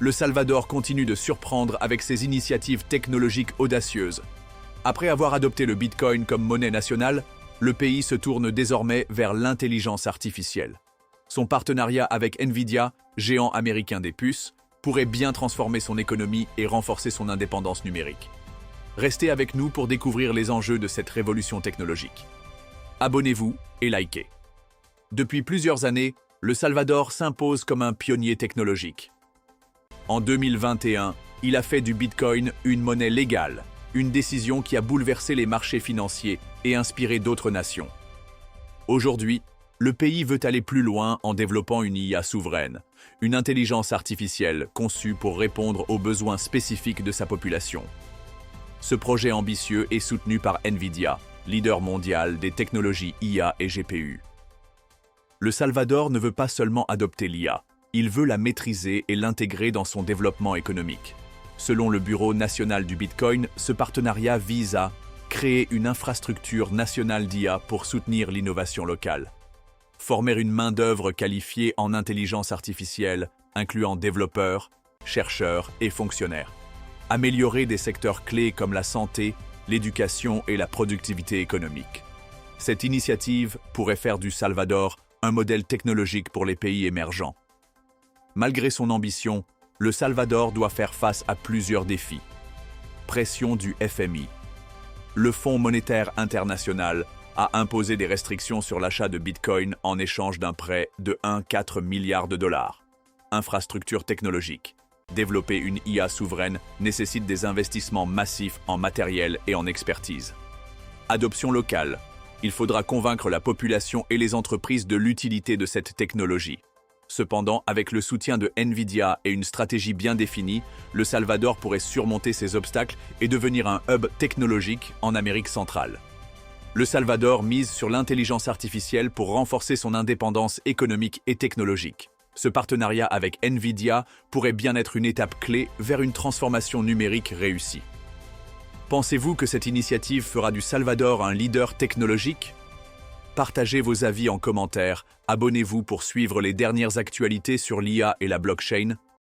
le Salvador continue de surprendre avec ses initiatives technologiques audacieuses. Après avoir adopté le Bitcoin comme monnaie nationale, le pays se tourne désormais vers l'intelligence artificielle. Son partenariat avec Nvidia, géant américain des puces, pourrait bien transformer son économie et renforcer son indépendance numérique. Restez avec nous pour découvrir les enjeux de cette révolution technologique. Abonnez-vous et likez. Depuis plusieurs années, le Salvador s'impose comme un pionnier technologique. En 2021, il a fait du Bitcoin une monnaie légale, une décision qui a bouleversé les marchés financiers et inspiré d'autres nations. Aujourd'hui, le pays veut aller plus loin en développant une IA souveraine, une intelligence artificielle conçue pour répondre aux besoins spécifiques de sa population. Ce projet ambitieux est soutenu par Nvidia, leader mondial des technologies IA et GPU. Le Salvador ne veut pas seulement adopter l'IA, il veut la maîtriser et l'intégrer dans son développement économique. Selon le Bureau national du Bitcoin, ce partenariat vise à créer une infrastructure nationale d'IA pour soutenir l'innovation locale, former une main-d'œuvre qualifiée en intelligence artificielle, incluant développeurs, chercheurs et fonctionnaires, améliorer des secteurs clés comme la santé, l'éducation et la productivité économique. Cette initiative pourrait faire du Salvador un modèle technologique pour les pays émergents. Malgré son ambition, le Salvador doit faire face à plusieurs défis. Pression du FMI. Le Fonds monétaire international a imposé des restrictions sur l'achat de Bitcoin en échange d'un prêt de 1,4 milliard de dollars. Infrastructure technologique. Développer une IA souveraine nécessite des investissements massifs en matériel et en expertise. Adoption locale. Il faudra convaincre la population et les entreprises de l'utilité de cette technologie. Cependant, avec le soutien de Nvidia et une stratégie bien définie, le Salvador pourrait surmonter ces obstacles et devenir un hub technologique en Amérique centrale. Le Salvador mise sur l'intelligence artificielle pour renforcer son indépendance économique et technologique. Ce partenariat avec Nvidia pourrait bien être une étape clé vers une transformation numérique réussie. Pensez-vous que cette initiative fera du Salvador un leader technologique ? Partagez vos avis en commentaire, abonnez-vous pour suivre les dernières actualités sur l'IA et la blockchain.